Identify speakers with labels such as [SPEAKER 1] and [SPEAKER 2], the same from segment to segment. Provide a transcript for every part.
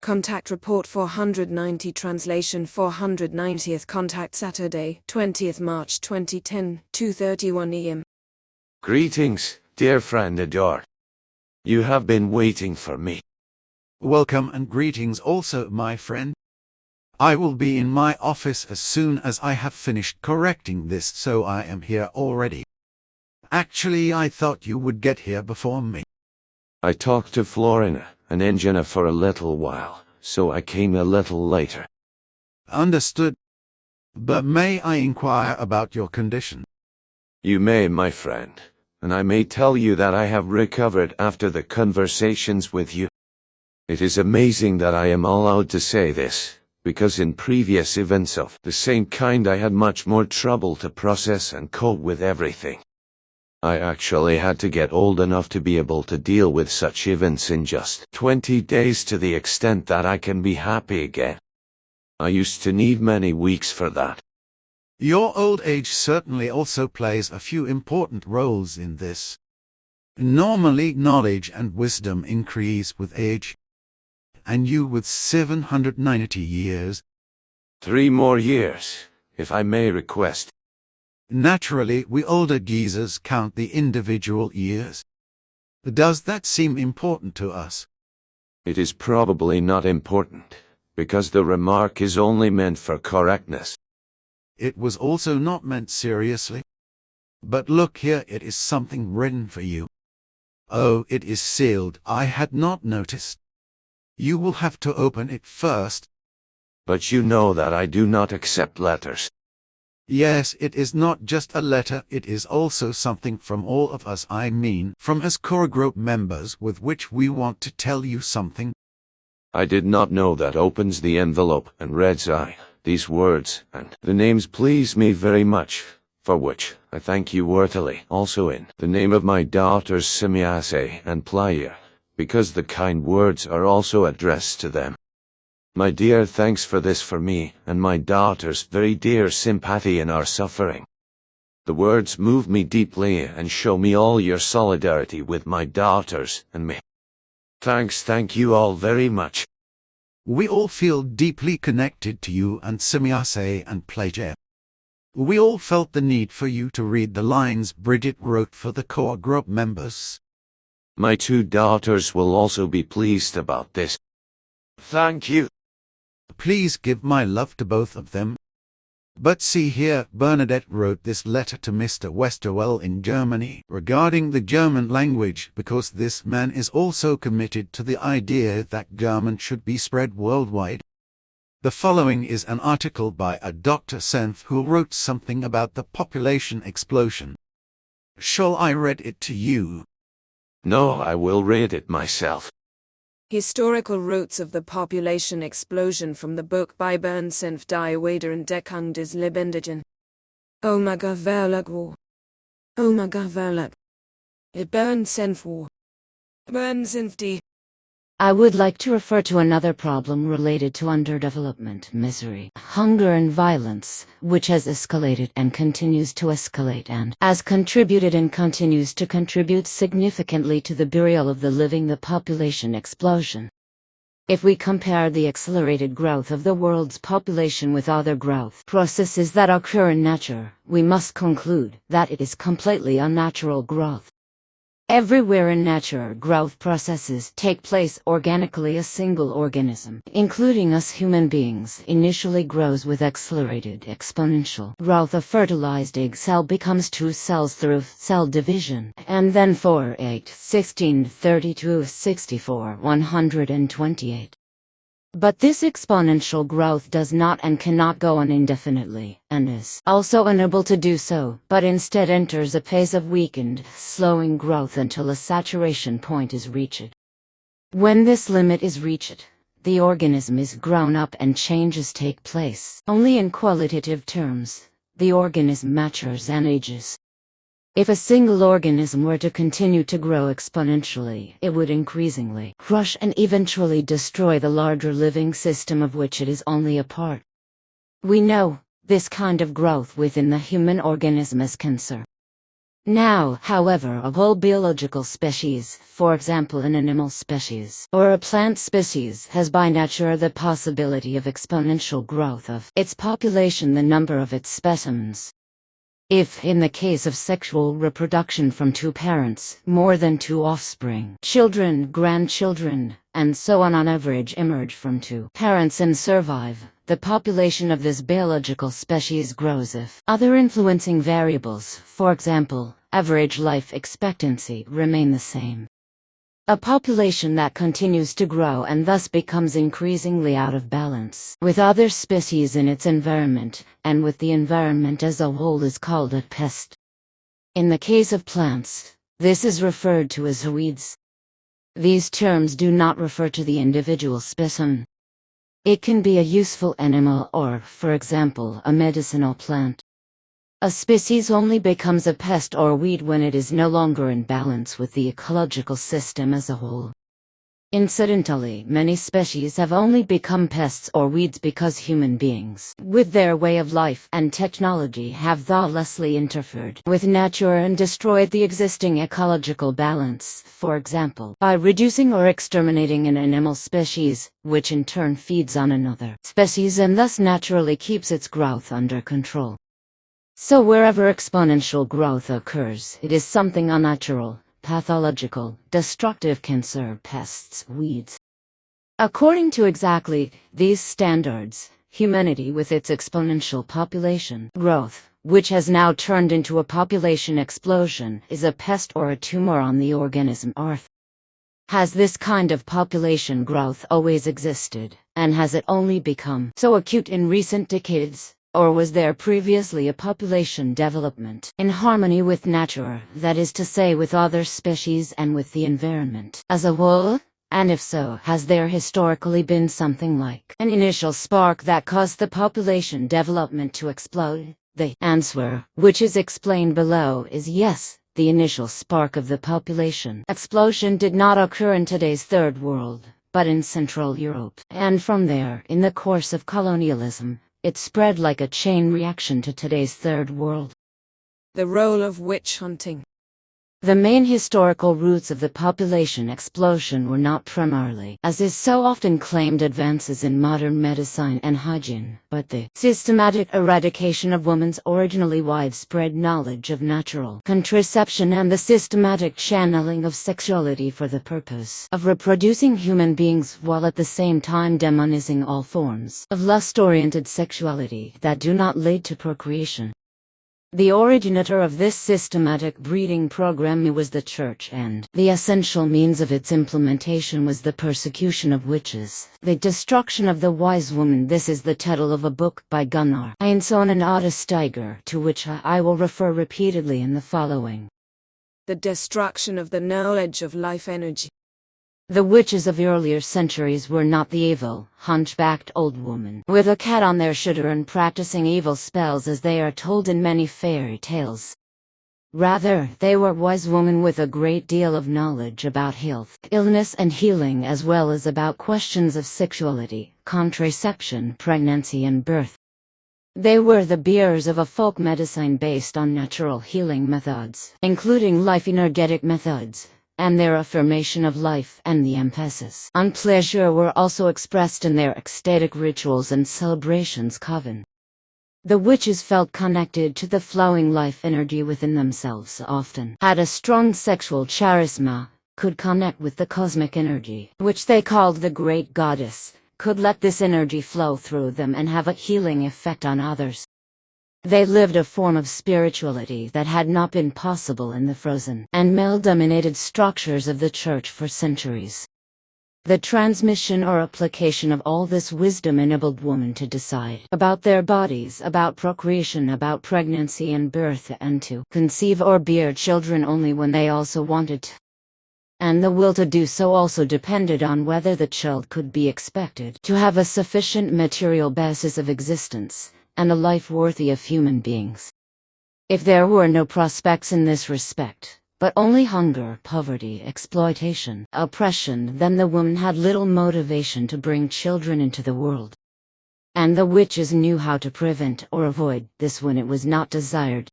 [SPEAKER 1] Contact Report 490 Translation 490th Contact Saturday, 20th March 2010, 2:31 AM.
[SPEAKER 2] Greetings, dear friend Eduard. You have been waiting for me.
[SPEAKER 3] Welcome and greetings also, my friend. I will be in my office as soon as I have finished correcting this, so I am here already. Actually, I thought you would get here before me.
[SPEAKER 2] I talked to Florena and Enjana for a little while, so I came a little later.
[SPEAKER 3] Understood. But may I inquire about your condition?
[SPEAKER 2] You may, my friend, and I may tell you that I have recovered after the conversations with you. It is amazing that I am allowed to say this, because in previous events of the same kind I had much more trouble to process and cope with everything. I actually had to get old enough to be able to deal with such events in just 20 days, to the extent that I can be happy again. I used to need many weeks for that.
[SPEAKER 3] Your old age certainly also plays a few important roles in this. Normally, knowledge and wisdom increase with age. And you with 790 years.
[SPEAKER 2] 3 more years, if I may request.
[SPEAKER 3] Naturally, we older geezers count the individual years. Does that seem important to us?
[SPEAKER 2] It is probably not important, because the remark is only meant for correctness.
[SPEAKER 3] It was also not meant seriously. But look here, it is something written for you. Oh, it is sealed. I had not noticed. You will have to open it first.
[SPEAKER 2] But you know that I do not accept letters.
[SPEAKER 3] Yes, it is not just a letter, it is also something from all of us, I mean, from us core group members, with which we want to tell you something.
[SPEAKER 2] I did not know that. Opens the envelope and reads these words, and the names please me very much, for which I thank you worthily, also in the name of my daughters Simiase and Ptaah, because the kind words are also addressed to them. My dear, thanks for this for me and my daughters, very dear sympathy in our suffering. The words move me deeply and show me all your solidarity with my daughters and me. Thank you all very much.
[SPEAKER 3] We all feel deeply connected to you and Simiase and Ptaah. We all felt the need for you to read the lines Bridget wrote for the core group members.
[SPEAKER 2] My 2 daughters will also be pleased about this. Thank you.
[SPEAKER 3] Please give my love to both of them. But see here, Bernadette wrote this letter to Mr. Westerwell in Germany regarding the German language, because this man is also committed to the idea that German should be spread worldwide. The following is an article by a Dr. Senf who wrote something about the population explosion. Shall I read it to you?
[SPEAKER 2] No, I will read it myself.
[SPEAKER 1] Historical Roots of the Population Explosion, from the book by Bern Senf die Wederentdeckung des Lebendigen. Omega Verlag War. Omega Verlag. It Bern Senf War. Bern Senf die.
[SPEAKER 4] I would like to refer to another problem related to underdevelopment, misery, hunger and violence, which has escalated and continues to escalate and has contributed and continues to contribute significantly to the burial of the living, the population explosion. If we compare the accelerated growth of the world's population with other growth processes that occur in nature, we must conclude that it is completely unnatural growth. Everywhere in nature, growth processes take place organically. A single organism, including us human beings, initially grows with accelerated exponential growth. A fertilized egg cell becomes 2 cells through cell division, and then 4, 8, 16, 32, 64, 128. But this exponential growth does not and cannot go on indefinitely, and is also unable to do so, but instead enters a phase of weakened, slowing growth until a saturation point is reached. When this limit is reached, the organism is grown up and changes take place. Only in qualitative terms, the organism matures and ages. If a single organism were to continue to grow exponentially, it would increasingly crush and eventually destroy the larger living system of which it is only a part. We know this kind of growth within the human organism as cancer. Now, however, a whole biological species, for example an animal species, or a plant species, has by nature the possibility of exponential growth of its population, the number of its specimens. If, in the case of sexual reproduction from two parents, more than two offspring, children, grandchildren, and so on average emerge from two parents and survive, the population of this biological species grows if other influencing variables, for example, average life expectancy, remain the same. A population that continues to grow and thus becomes increasingly out of balance with other species in its environment, and with the environment as a whole, is called a pest. In the case of plants, this is referred to as weeds. These terms do not refer to the individual specimen. It can be a useful animal or, for example, a medicinal plant. A species only becomes a pest or weed when it is no longer in balance with the ecological system as a whole. Incidentally, many species have only become pests or weeds because human beings, with their way of life and technology, have thoughtlessly interfered with nature and destroyed the existing ecological balance, for example, by reducing or exterminating an animal species, which in turn feeds on another species and thus naturally keeps its growth under control. So wherever exponential growth occurs, it is something unnatural, pathological, destructive, cancer, pests, weeds. According to exactly these standards, humanity with its exponential population growth, which has now turned into a population explosion, is a pest or a tumor on the organism Earth. Has this kind of population growth always existed, and has it only become so acute in recent decades? Or was there previously a population development in harmony with nature, that is to say with other species and with the environment as a whole? And if so, has there historically been something like an initial spark that caused the population development to explode? The answer, which is explained below, is yes. The initial spark of the population explosion did not occur in today's Third World, but in Central Europe, and from there, in the course of colonialism, it spread like a chain reaction to today's Third World.
[SPEAKER 1] The role of witch hunting.
[SPEAKER 4] The main historical roots of the population explosion were not primarily, as is so often claimed, advances in modern medicine and hygiene, but the systematic eradication of women's originally widespread knowledge of natural contraception and the systematic channeling of sexuality for the purpose of reproducing human beings, while at the same time demonizing all forms of lust-oriented sexuality that do not lead to procreation. The originator of this systematic breeding program was the Church, and the essential means of its implementation was the persecution of witches, the destruction of the wise woman. This is the title of a book by Gunnar Einson and Otto Steiger, to which I will refer repeatedly in the following.
[SPEAKER 1] The destruction of the knowledge of life energy.
[SPEAKER 4] The witches of earlier centuries were not the evil, hunchbacked old woman with a cat on their shoulder and practicing evil spells as they are told in many fairy tales. Rather, they were wise women with a great deal of knowledge about health, illness and healing, as well as about questions of sexuality, contraception, pregnancy and birth. They were the bearers of a folk medicine based on natural healing methods, including life-energetic methods, and their affirmation of life and the emphasis on pleasure were also expressed in their ecstatic rituals and celebrations. Coven. The witches felt connected to the flowing life energy within themselves, often had a strong sexual charisma, could connect with the cosmic energy, which they called the Great Goddess, could let this energy flow through them and have a healing effect on others. They lived a form of spirituality that had not been possible in the frozen and male-dominated structures of the Church for centuries. The transmission or application of all this wisdom enabled women to decide about their bodies, about procreation, about pregnancy and birth, and to conceive or bear children only when they also wanted to. And the will to do so also depended on whether the child could be expected to have a sufficient material basis of existence, and a life worthy of human beings. If there were no prospects in this respect, but only hunger, poverty, exploitation, oppression, then the woman had little motivation to bring children into the world. And the witches knew how to prevent or avoid this when it was not desired.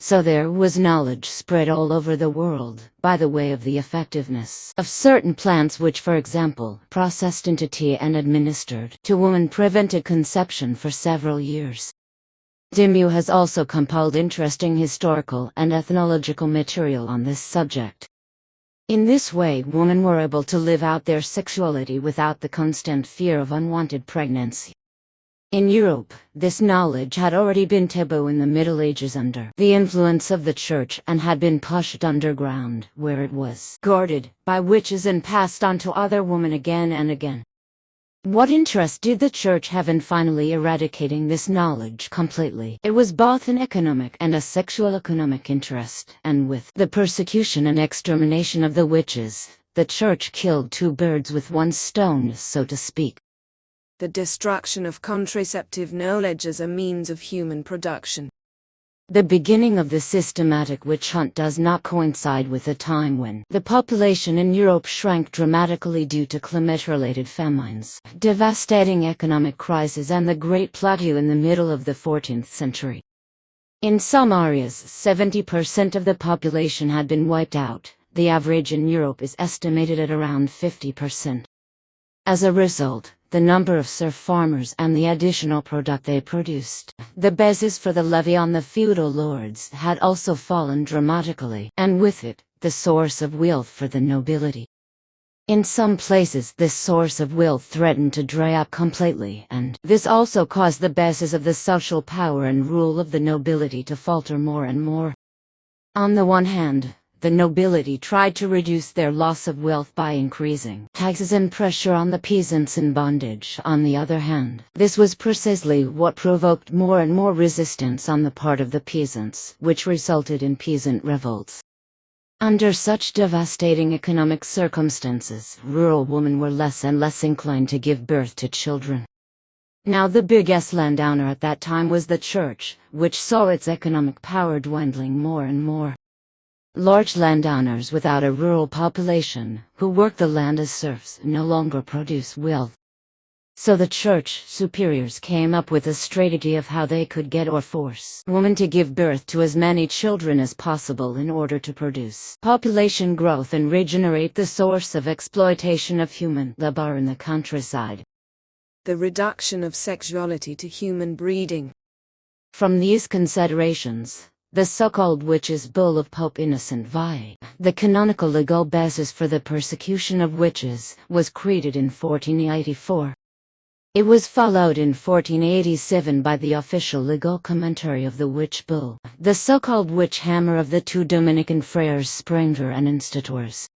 [SPEAKER 4] So there was knowledge spread all over the world, by the way of the effectiveness of certain plants which, for example, processed into tea and administered to women prevented conception for several years. Dimmu has also compiled interesting historical and ethnological material on this subject. In this way, women were able to live out their sexuality without the constant fear of unwanted pregnancy. In Europe, this knowledge had already been taboo in the Middle Ages under the influence of the Church and had been pushed underground, where it was guarded by witches and passed on to other women again and again. What interest did the Church have in finally eradicating this knowledge completely? It was both an economic and a sexual economic interest, and with the persecution and extermination of the witches, the Church killed two birds with one stone, so to speak.
[SPEAKER 1] The destruction of contraceptive knowledge as a means of human production.
[SPEAKER 4] The beginning of the systematic witch hunt does not coincide with a time when the population in Europe shrank dramatically due to climate-related famines, devastating economic crises and the Great Plague in the middle of the 14th century. In some areas, 70% of the population had been wiped out. The average in Europe is estimated at around 50%. As a result, the number of serf farmers and the additional product they produced, the basis for the levy on the feudal lords, had also fallen dramatically, and with it, the source of wealth for the nobility. In some places this source of wealth threatened to dry up completely, and this also caused the basis of the social power and rule of the nobility to falter more and more. On the one hand, the nobility tried to reduce their loss of wealth by increasing taxes and pressure on the peasants in bondage. On the other hand, this was precisely what provoked more and more resistance on the part of the peasants, which resulted in peasant revolts. Under such devastating economic circumstances, rural women were less and less inclined to give birth to children. Now the biggest landowner at that time was the Church, which saw its economic power dwindling more and more. Large landowners without a rural population, who work the land as serfs, no longer produce wealth. So the Church superiors came up with a strategy of how they could get or force women to give birth to as many children as possible in order to produce population growth and regenerate the source of exploitation of human labor in the countryside.
[SPEAKER 1] The reduction of sexuality to human breeding.
[SPEAKER 4] From these considerations, the so-called witches' bull of Pope Innocent V, the canonical legal basis for the persecution of witches, was created in 1484. It was followed in 1487 by the official legal commentary of the witch bull, the so-called witch hammer of the two Dominican friars Sprenger and Instators.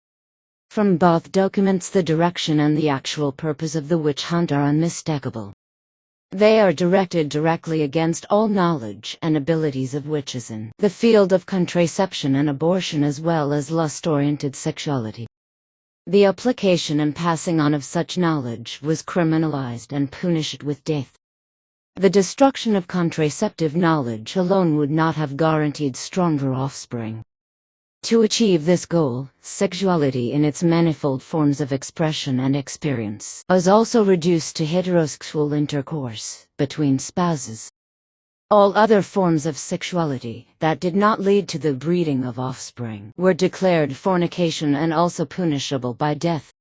[SPEAKER 4] From both documents the direction and the actual purpose of the witch hunt are unmistakable. They are directed directly against all knowledge and abilities of witches in the field of contraception and abortion as well as lust-oriented sexuality. The application and passing on of such knowledge was criminalized and punished with death. The destruction of contraceptive knowledge alone would not have guaranteed stronger offspring. To achieve this goal, sexuality in its manifold forms of expression and experience was also reduced to heterosexual intercourse between spouses. All other forms of sexuality that did not lead to the breeding of offspring were declared fornication and also punishable by death.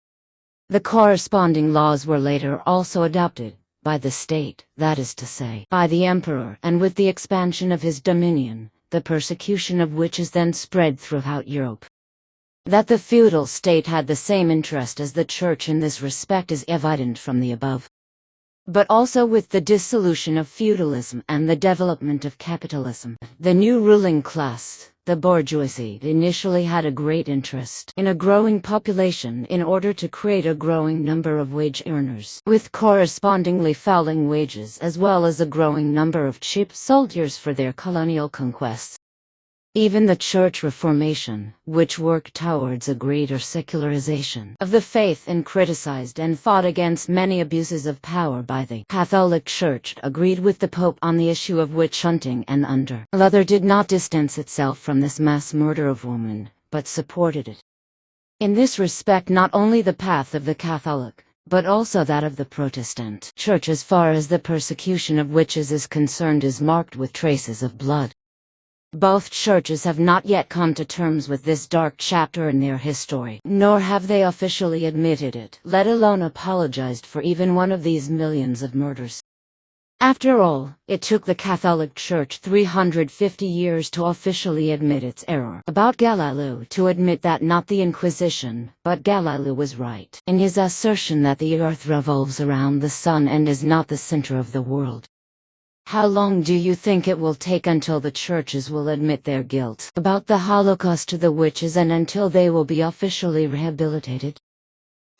[SPEAKER 4] The corresponding laws were later also adopted by the state, that is to say, by the emperor, and with the expansion of his dominion, the persecution of witches then spread throughout Europe. That the feudal state had the same interest as the Church in this respect is evident from the above. But also with the dissolution of feudalism and the development of capitalism, the new ruling class, the bourgeoisie, initially had a great interest in a growing population in order to create a growing number of wage earners, with correspondingly falling wages as well as a growing number of cheap soldiers for their colonial conquests. Even the Church Reformation, which worked towards a greater secularization of the faith and criticized and fought against many abuses of power by the Catholic Church, agreed with the Pope on the issue of witch hunting and under Luther did not distance itself from this mass murder of women, but supported it. In this respect not only the path of the Catholic, but also that of the Protestant Church as far as the persecution of witches is concerned is marked with traces of blood. Both churches have not yet come to terms with this dark chapter in their history, nor have they officially admitted it, let alone apologized for even one of these millions of murders. After all, it took the Catholic Church 350 years to officially admit its error about Galileo, to admit that not the Inquisition, but Galileo was right in his assertion that the earth revolves around the sun and is not the center of the world. How long do you think it will take until the churches will admit their guilt about the Holocaust to the witches, and until they will be officially rehabilitated?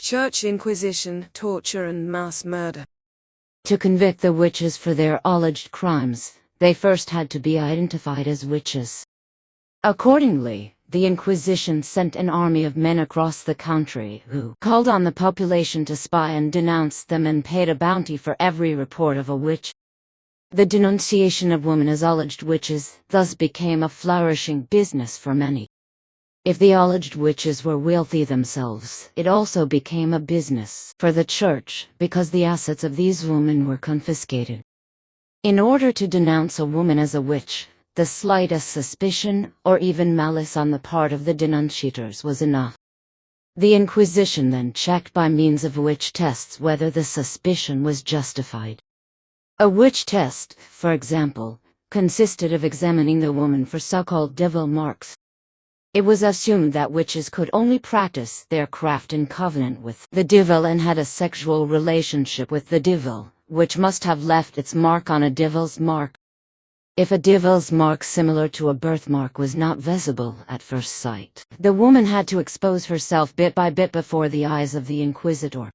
[SPEAKER 1] Church Inquisition, torture and mass murder.
[SPEAKER 4] To convict the witches for their alleged crimes, they first had to be identified as witches. Accordingly, the Inquisition sent an army of men across the country who called on the population to spy and denounce them, and paid a bounty for every report of a witch. The denunciation of women as alleged witches thus became a flourishing business for many. If the alleged witches were wealthy themselves, it also became a business for the church, because the assets of these women were confiscated. In order to denounce a woman as a witch, the slightest suspicion, or even malice on the part of the denunciators, was enough. The Inquisition then checked by means of witch tests whether the suspicion was justified. A witch test, for example, consisted of examining the woman for so-called devil marks. It was assumed that witches could only practice their craft in covenant with the devil and had a sexual relationship with the devil, which must have left its mark on a devil's mark. If a devil's mark similar to a birthmark was not visible at first sight, the woman had to expose herself bit by bit before the eyes of the inquisitor.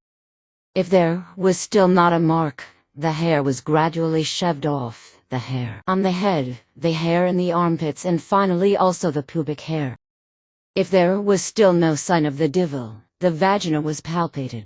[SPEAKER 4] If there was still not a mark, the hair was gradually shaved off, the hair on the head, the hair in the armpits, and finally also the pubic hair. If there was still no sign of the devil, the vagina was palpated.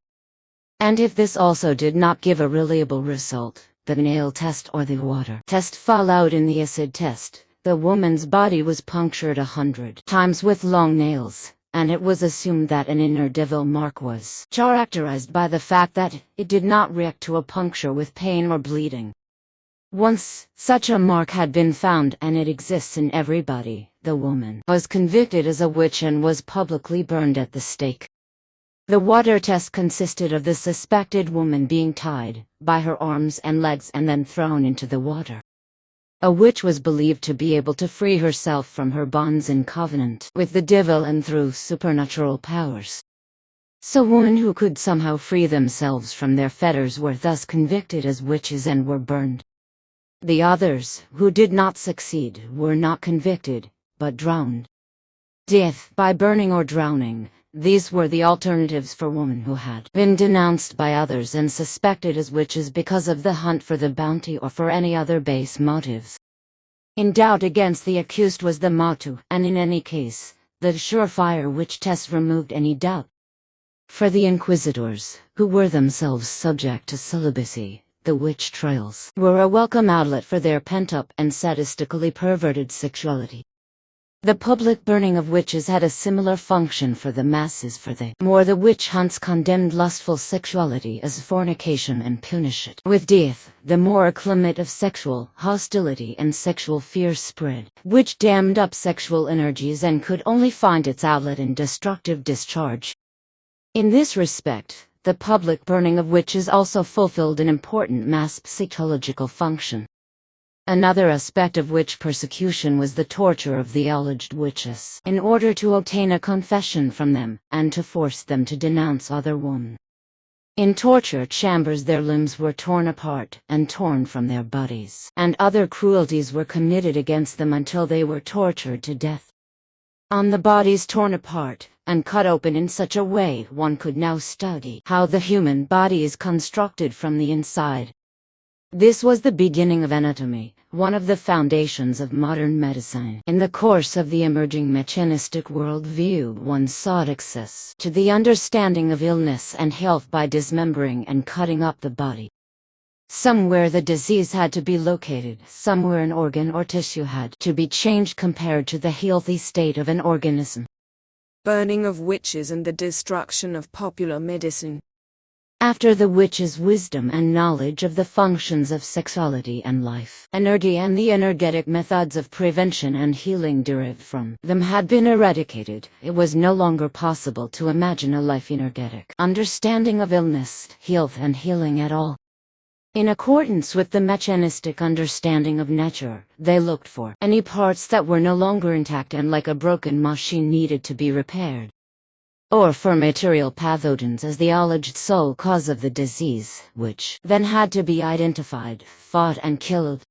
[SPEAKER 4] And if this also did not give a reliable result, the nail test or the water test followed in the acid test, the woman's body was punctured 100 times with long nails, and it was assumed that an inner devil mark was characterized by the fact that it did not react to a puncture with pain or bleeding. Once such a mark had been found, and it exists in everybody, the woman was convicted as a witch and was publicly burned at the stake. The water test consisted of the suspected woman being tied by her arms and legs and then thrown into the water. A witch was believed to be able to free herself from her bonds in covenant with the devil and through supernatural powers. So women who could somehow free themselves from their fetters were thus convicted as witches and were burned. The others, who did not succeed, were not convicted, but drowned. Death by burning or drowning, these were the alternatives for women who had been denounced by others and suspected as witches because of the hunt for the bounty or for any other base motives. In doubt against the accused was the motto, and in any case, the surefire witch test removed any doubt. For the inquisitors, who were themselves subject to celibacy, the witch trials were a welcome outlet for their pent-up and sadistically perverted sexuality. The public burning of witches had a similar function for the masses, for the more the witch hunts condemned lustful sexuality as fornication and punished it with death, the more a climate of sexual hostility and sexual fear spread, which dammed up sexual energies and could only find its outlet in destructive discharge. In this respect, the public burning of witches also fulfilled an important mass psychological function. Another aspect of witch persecution was the torture of the alleged witches, in order to obtain a confession from them, and to force them to denounce other women. In torture chambers their limbs were torn apart and torn from their bodies, and other cruelties were committed against them until they were tortured to death. On the bodies torn apart and cut open in such a way, one could now study how the human body is constructed from the inside. This was the beginning of anatomy, one of the foundations of modern medicine. In the course of the emerging mechanistic worldview, one sought access to the understanding of illness and health by dismembering and cutting up the body. Somewhere the disease had to be located, somewhere an organ or tissue had to be changed compared to the healthy state of an organism.
[SPEAKER 1] Burning of witches and the destruction of popular medicine.
[SPEAKER 4] After the witches' wisdom and knowledge of the functions of sexuality and life, energy and the energetic methods of prevention and healing derived from them had been eradicated, it was no longer possible to imagine a life energetic understanding of illness, health and healing at all. In accordance with the mechanistic understanding of nature, they looked for any parts that were no longer intact and like a broken machine needed to be repaired, or for material pathogens as the alleged sole cause of the disease, which then had to be identified, fought and killed.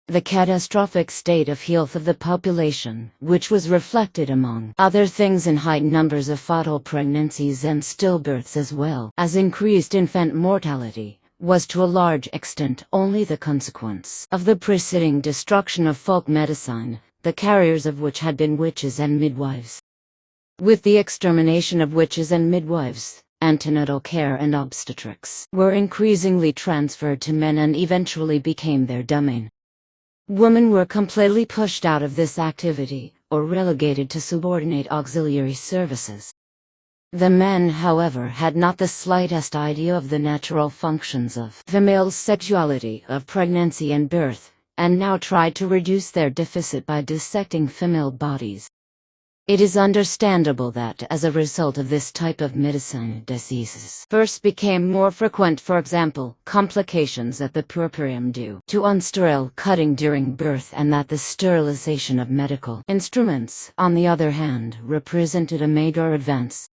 [SPEAKER 4] The catastrophic state of health of the population, which was reflected among other things in high numbers of fatal pregnancies and stillbirths as well as increased infant mortality, was to a large extent only the consequence of the preceding destruction of folk medicine, the carriers of which had been witches and midwives. With the extermination of witches and midwives, antenatal care and obstetrics were increasingly transferred to men and eventually became their domain. Women were completely pushed out of this activity, or relegated to subordinate auxiliary services. The men, however, had not the slightest idea of the natural functions of female sexuality, of pregnancy and birth, and now tried to reduce their deficit by dissecting female bodies. It is understandable that, as a result of this type of medicine, diseases first became more frequent, for example, complications at the puerperium due to unsterile cutting during birth, and that the sterilization of medical instruments, on the other hand, represented a major advance.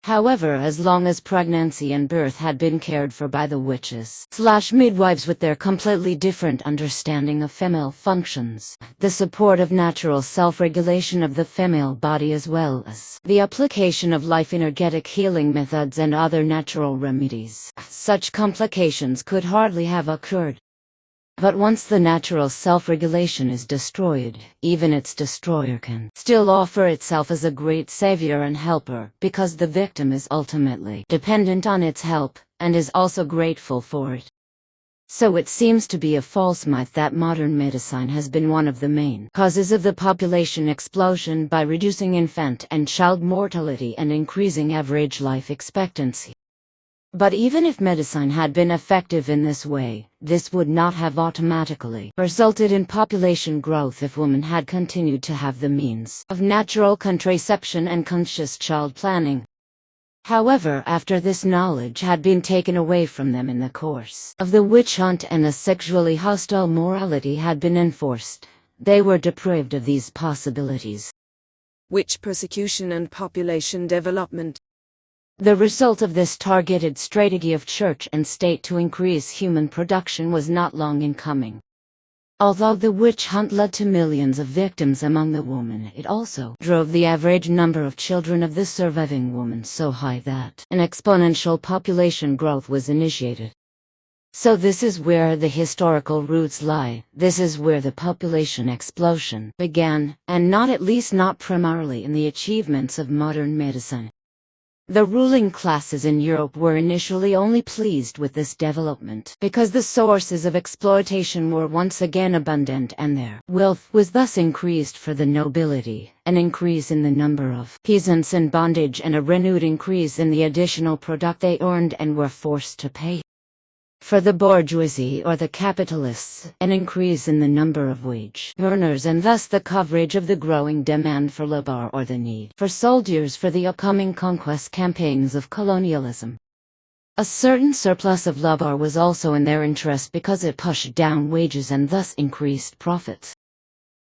[SPEAKER 4] However, as long as pregnancy and birth had been cared for by the witches/midwives with their completely different understanding of female functions, the support of natural self-regulation of the female body as well as the application of life-energetic healing methods and other natural remedies, such complications could hardly have occurred. But once the natural self-regulation is destroyed, even its destroyer can still offer itself as a great savior and helper, because the victim is ultimately dependent on its help, and is also grateful for it. So it seems to be a false myth that modern medicine has been one of the main causes of the population explosion by reducing infant and child mortality and increasing average life expectancy. But even if medicine had been effective in this way, this would not have automatically resulted in population growth if women had continued to have the means of natural contraception and conscious child planning. However, after this knowledge had been taken away from them in the course of the witch hunt and a sexually hostile morality had been enforced, they were deprived of these possibilities.
[SPEAKER 1] Witch persecution and population development.
[SPEAKER 4] The result of this targeted strategy of church and state to increase human production was not long in coming. Although the witch hunt led to millions of victims among the women, it also drove the average number of children of the surviving women so high that an exponential population growth was initiated. So this is where the historical roots lie, this is where the population explosion began, and not, at least not primarily, in the achievements of modern medicine. The ruling classes in Europe were initially only pleased with this development because the sources of exploitation were once again abundant and their wealth was thus increased for the nobility, an increase in the number of peasants in bondage and a renewed increase in the additional product they earned and were forced to pay. For the bourgeoisie or the capitalists, an increase in the number of wage earners and thus the coverage of the growing demand for labor or the need for soldiers for the upcoming conquest campaigns of colonialism. A certain surplus of labor was also in their interest because it pushed down wages and thus increased profits.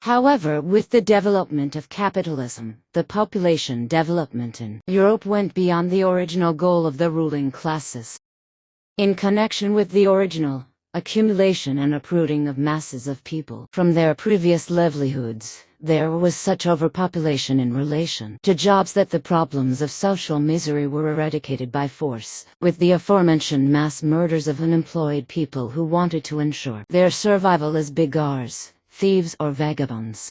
[SPEAKER 4] However, with the development of capitalism, the population development in Europe went beyond the original goal of the ruling classes. In connection with the original accumulation and uprooting of masses of people from their previous livelihoods, there was such overpopulation in relation to jobs that the problems of social misery were eradicated by force, with the aforementioned mass murders of unemployed people who wanted to ensure their survival as beggars, thieves or vagabonds.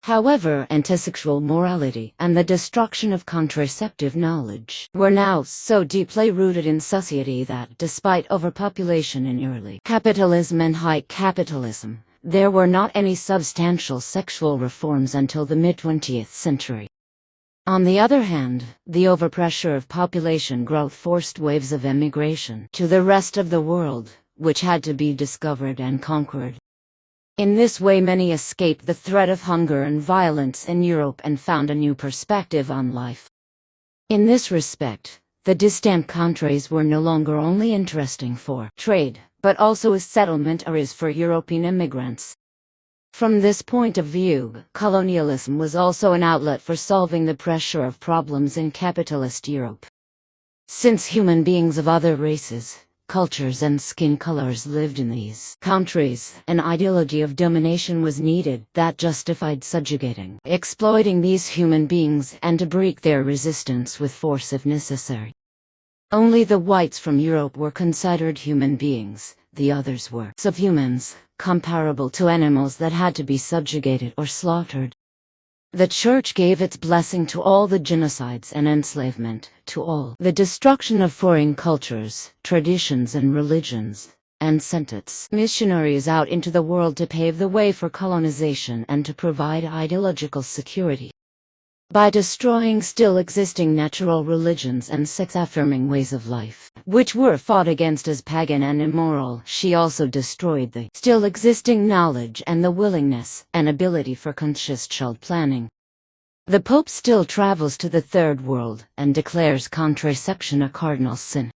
[SPEAKER 4] However, antisexual morality and the destruction of contraceptive knowledge were now so deeply rooted in society that, despite overpopulation in early capitalism and high capitalism, there were not any substantial sexual reforms until the mid-20th century. On the other hand, the overpressure of population growth forced waves of emigration to the rest of the world, which had to be discovered and conquered. In this way many escaped the threat of hunger and violence in Europe and found a new perspective on life. In this respect, the distant countries were no longer only interesting for trade, but also as settlement areas for European immigrants. From this point of view, colonialism was also an outlet for solving the pressure of problems in capitalist Europe. Since human beings of other races, cultures and skin colors lived in these countries, an ideology of domination was needed that justified subjugating, exploiting these human beings and to break their resistance with force if necessary. Only the whites from Europe were considered human beings, the others were subhumans, comparable to animals that had to be subjugated or slaughtered. The Church gave its blessing to all the genocides and enslavement, to all the destruction of foreign cultures, traditions and religions, and sent its missionaries out into the world to pave the way for colonization and to provide ideological security. By destroying still existing natural religions and sex-affirming ways of life, which were fought against as pagan and immoral, she also destroyed the still existing knowledge and the willingness and ability for conscious child planning. The Pope still travels to the Third World and declares contraception a cardinal sin.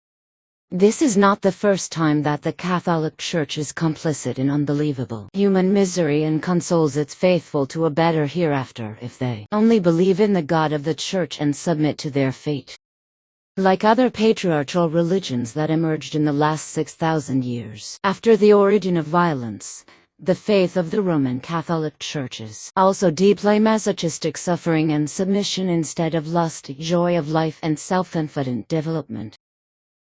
[SPEAKER 4] This is not the first time that the Catholic Church is complicit in unbelievable human misery and consoles its faithful to a better hereafter if they only believe in the God of the Church and submit to their fate. Like other patriarchal religions that emerged in the last 6,000 years after the origin of violence, the faith of the Roman Catholic Church is also deeply masochistic, suffering and submission instead of lust, joy of life and self-confident development.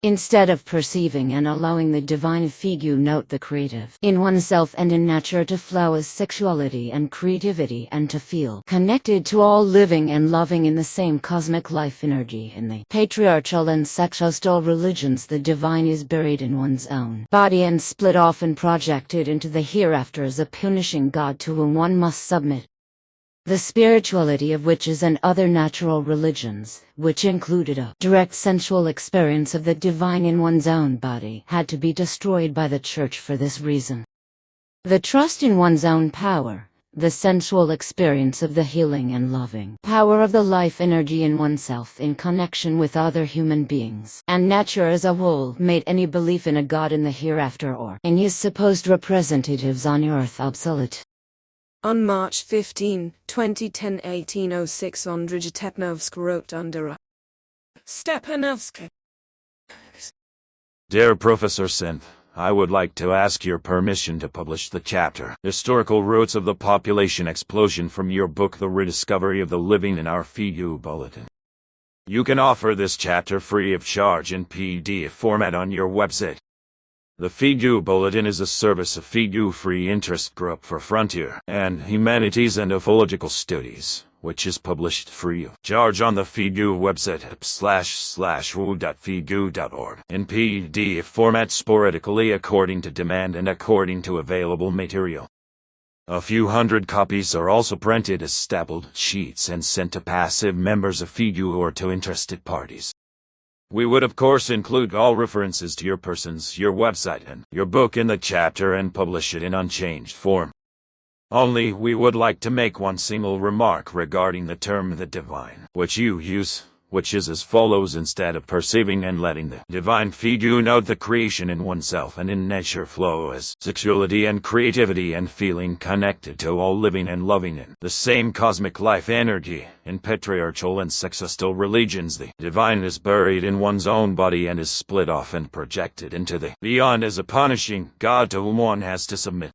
[SPEAKER 4] Instead of perceiving and allowing the divine figure note the creative in oneself and in nature to flow as sexuality and creativity and to feel connected to all living and loving in the same cosmic life energy. In the patriarchal and sexual religions, the divine is buried in one's own body and split off and projected into the hereafter as a punishing God to whom one must submit. The spirituality of witches and other natural religions, which included a direct sensual experience of the divine in one's own body, had to be destroyed by the Church for this reason. The trust in one's own power, the sensual experience of the healing and loving power of the life energy in oneself in connection with other human beings and nature as a whole, made any belief in a God in the hereafter or in his supposed representatives on earth obsolete.
[SPEAKER 1] On March 15, 2010, 1806, Ondrej Stepanovsk wrote under a Stepanovsk.
[SPEAKER 5] Dear Professor Synth, I would like to ask your permission to publish the chapter Historical Roots of the Population Explosion from your book The Rediscovery of the Living in Our FIGU Bulletin. You can offer this chapter free of charge in PDF format on your website. The FIGU Bulletin is a service of FIGU Free Interest Group for Frontier and Humanities and Ufological Studies, which is published free of charge on the FIGU website at //wu.figu.org in PDF format sporadically according to demand and according to available material. A few hundred copies are also printed as stapled sheets and sent to passive members of FIGU or to interested parties. We would of course include all references to your persons, your website, and your book in the chapter and publish it in unchanged form. Only we would like to make one single remark regarding the term the divine, which you use, which is as follows: instead of perceiving and letting the divine FIGU note the creation in oneself and in nature flow as sexuality and creativity and feeling connected to all living and loving in the same cosmic life energy, in patriarchal and sexistal religions the divine is buried in one's own body and is split off and projected into the beyond as a punishing God to whom one has to submit.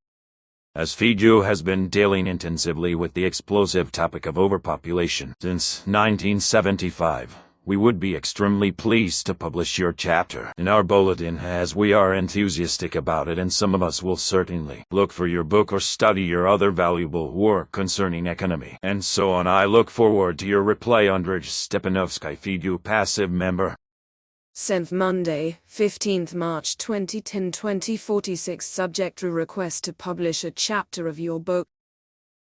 [SPEAKER 5] As FIGU has been dealing intensively with the explosive topic of overpopulation since 1975, we would be extremely pleased to publish your chapter in our bulletin, as we are enthusiastic about it, and some of us will certainly look for your book or study your other valuable work concerning economy and so on. I look forward to your reply. Ondrej Stepanovsk, FIGU passive member.
[SPEAKER 1] Sent Monday, 15th March 2010, 2046. Subject to request to publish a chapter of your book.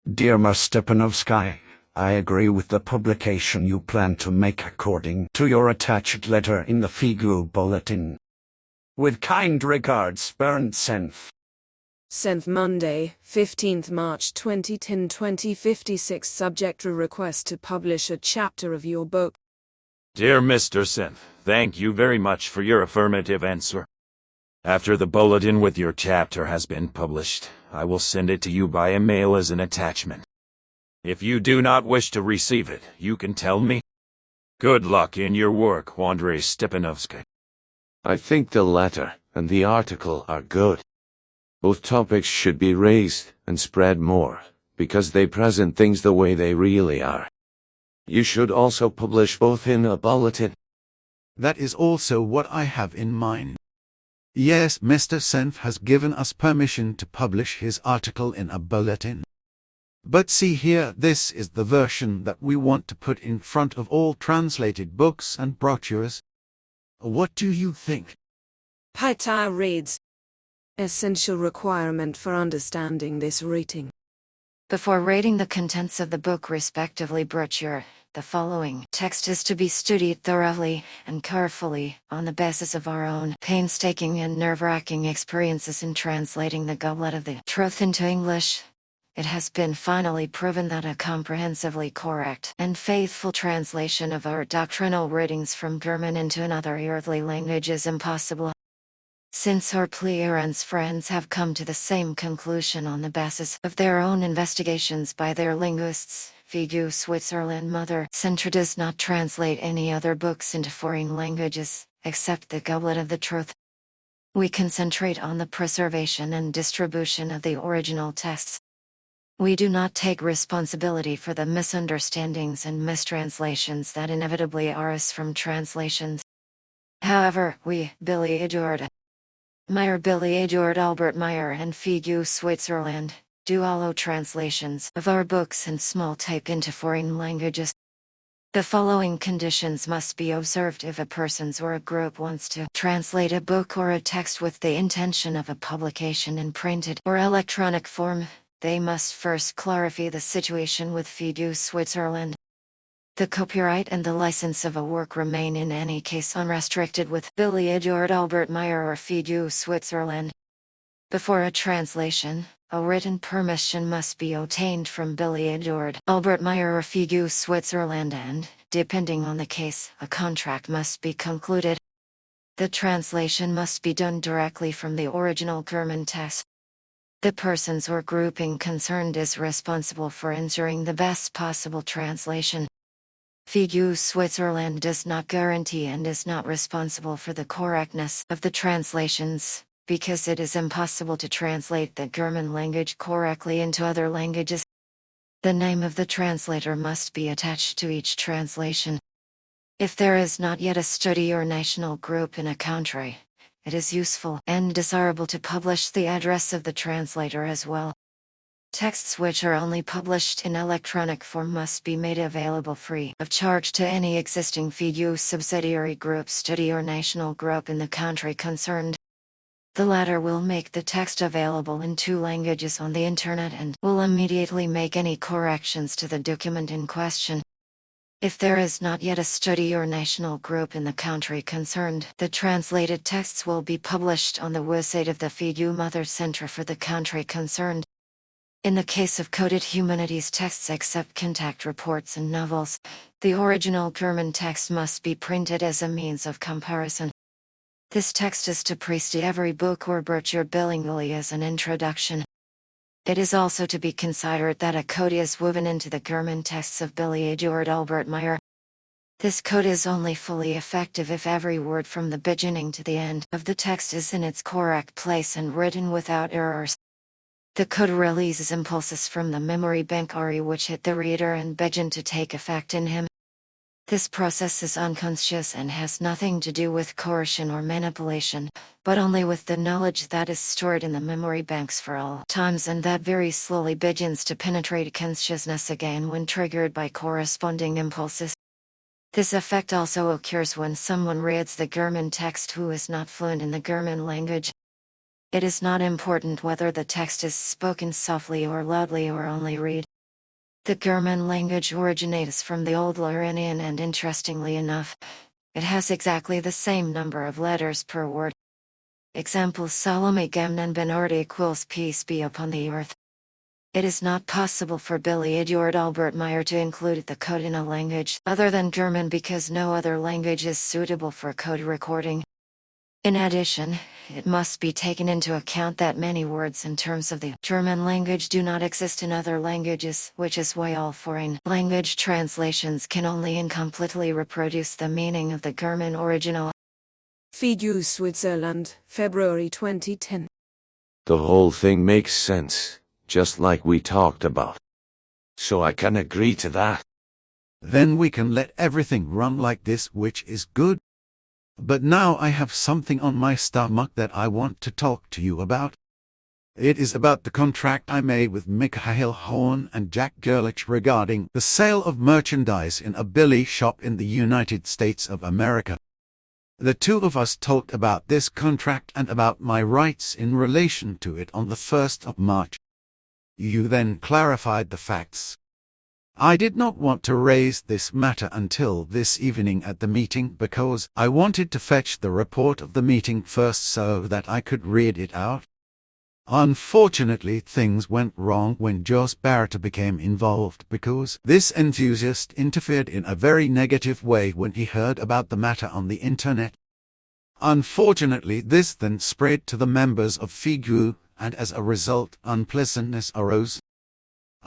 [SPEAKER 6] Dear Ms. Stepanovsky, I agree with the publication you plan to make according to your attached letter in the Figu Bulletin. With kind regards, Bernd Senf.
[SPEAKER 1] Senf Monday, 15th March 2010 2056. Subject to request to publish a chapter of your book.
[SPEAKER 5] Dear Mr. Senf, thank you very much for your affirmative answer. After the bulletin with your chapter has been published, I will send it to you by email as an attachment. If you do not wish to receive it, you can tell me. Good luck in your work, Andrei Stepanovsky.
[SPEAKER 2] I think the letter and the article are good. Both topics should be raised and spread more, because they present things the way they really are. You should also publish both in a bulletin.
[SPEAKER 3] That is also what I have in mind. Yes, Mr. Senf has given us permission to publish his article in a bulletin. But see here, this is the version that we want to put in front of all translated books and brochures. What do you think?
[SPEAKER 1] Ptaah reads. Essential requirement for understanding this reading.
[SPEAKER 7] Before reading the contents of the book respectively brochure, the following text is to be studied thoroughly and carefully, on the basis of our own painstaking and nerve-wracking experiences in translating the Goblet of the Truth into English. It has been finally proven that a comprehensively correct and faithful translation of our doctrinal readings from German into another earthly language is impossible. Since our Florence friends have come to the same conclusion on the basis of their own investigations by their linguists, FIGU Switzerland Mother Center does not translate any other books into foreign languages, except the Goblet of the Truth. We concentrate on the preservation and distribution of the original texts. We do not take responsibility for the misunderstandings and mistranslations that inevitably arise from translations. However, we, Billy Eduard Meyer Billy Eduard Albert Meyer and FIGU Switzerland, do allow translations of our books in small type into foreign languages. The following conditions must be observed if a person or a group wants to translate a book or a text with the intention of a publication in printed or electronic form. They must first clarify the situation with FIGU Switzerland. The copyright and the license of a work remain in any case unrestricted with Billy Eduard Albert Meyer or FIGU Switzerland. Before a translation, a written permission must be obtained from Billy Eduard Albert Meyer or FIGU Switzerland and, depending on the case, a contract must be concluded. The translation must be done directly from the original German text. The persons or grouping concerned is responsible for ensuring the best possible translation. FIGU Switzerland does not guarantee and is not responsible for the correctness of the translations, because it is impossible to translate the German language correctly into other languages. The name of the translator must be attached to each translation. If there is not yet a study or national group in a country, it is useful and desirable to publish the address of the translator as well. Texts which are only published in electronic form must be made available free of charge to any existing FIGU subsidiary group, study or national group in the country concerned. The latter will make the text available in 2 languages on the internet and will immediately make any corrections to the document in question. If there is not yet a study or national group in the country concerned, the translated texts will be published on the website of the FIGU Mother Center for the country concerned. In the case of coded humanities texts except contact reports and novels, the original German text must be printed as a means of comparison. This text is to precede every book or brochure bilingually as an introduction. It is also to be considered that a code is woven into the German texts of Billy Eduard Albert Meyer. This code is only fully effective if every word from the beginning to the end of the text is in its correct place and written without errors. The code releases impulses from the memory bank RE which hit the reader and begin to take effect in him. This process is unconscious and has nothing to do with coercion or manipulation, but only with the knowledge that is stored in the memory banks for all times and that very slowly begins to penetrate consciousness again when triggered by corresponding impulses. This effect also occurs when someone reads the German text who is not fluent in the German language. It is not important whether the text is spoken softly or loudly or only read. The German language originates from the Old Lauranian, and interestingly enough, it has exactly the same number of letters per word. Example: Salome Gemnen Benord equals peace be upon the earth. It is not possible for Billy Eduard Albert Meyer to include the code in a language other than German because no other language is suitable for code recording. In addition, it must be taken into account that many words in terms of the German language do not exist in other languages, which is why all foreign language translations can only incompletely reproduce the meaning of the German original.
[SPEAKER 1] FIGU Switzerland, February 2010.
[SPEAKER 2] The whole thing makes sense, just like we talked about. So I can agree to that.
[SPEAKER 3] Then we can let everything run like this, which is good. But now I have something on my stomach that I want to talk to you about. It is about the contract I made with Michael Horn and Jack Gerlich regarding the sale of merchandise in a Billy shop in the United States of America. The two of us talked about this contract and about my rights in relation to it on the 1st of March. You then clarified the facts. I did not want to raise this matter until this evening at the meeting because I wanted to fetch the report of the meeting first so that I could read it out. Unfortunately, things went wrong when Jos Barrett became involved because this enthusiast interfered in a very negative way when he heard about the matter on the internet. Unfortunately, this then spread to the members of FIGU, and as a result, unpleasantness arose.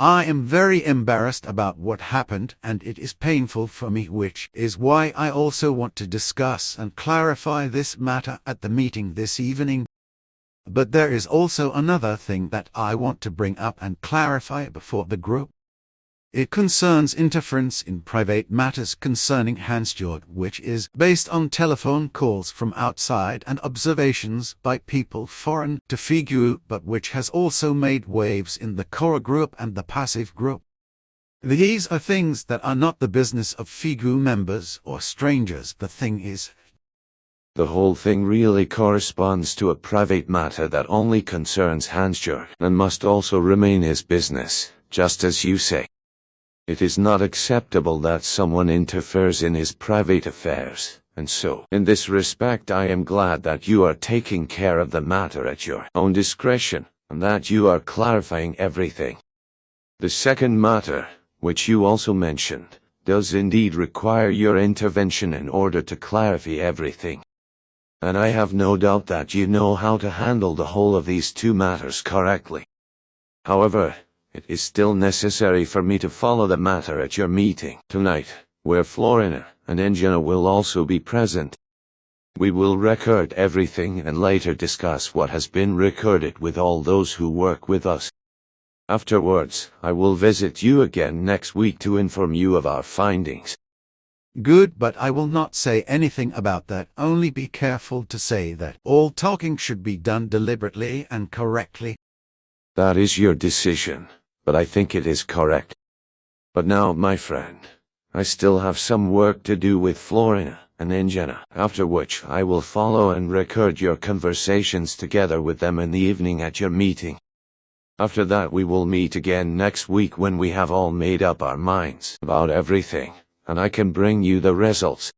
[SPEAKER 3] I am very embarrassed about what happened, and it is painful for me, which is why I also want to discuss and clarify this matter at the meeting this evening. But there is also another thing that I want to bring up and clarify before the group. It concerns interference in private matters concerning Hans-Georg, which is based on telephone calls from outside and observations by people foreign to FIGU, but which has also made waves in the core group and the passive group. These are things that are not the business of FIGU members or strangers. The thing is,
[SPEAKER 2] the whole thing really corresponds to a private matter that only concerns Hans-Georg and must also remain his business, just as you say. It is not acceptable that someone interferes in his private affairs, and so, in this respect, I am glad that you are taking care of the matter at your own discretion, and that you are clarifying everything. The second matter, which you also mentioned, does indeed require your intervention in order to clarify everything. And I have no doubt that you know how to handle the whole of these two matters correctly. However, it is still necessary for me to follow the matter at your meeting tonight, where Florena and Enjana will also be present. We will record everything and later discuss what has been recorded with all those who work with us. Afterwards, I will visit you again next week to inform you of our findings.
[SPEAKER 3] Good, but I will not say anything about that. Only be careful to say that all talking should be done deliberately and correctly.
[SPEAKER 2] That is your decision, but I think it is correct. But now, my friend, I still have some work to do with Florena and Enjana, after which I will follow and record your conversations together with them in the evening at your meeting. After that we will meet again next week when we have all made up our minds about everything, and I can bring you the results.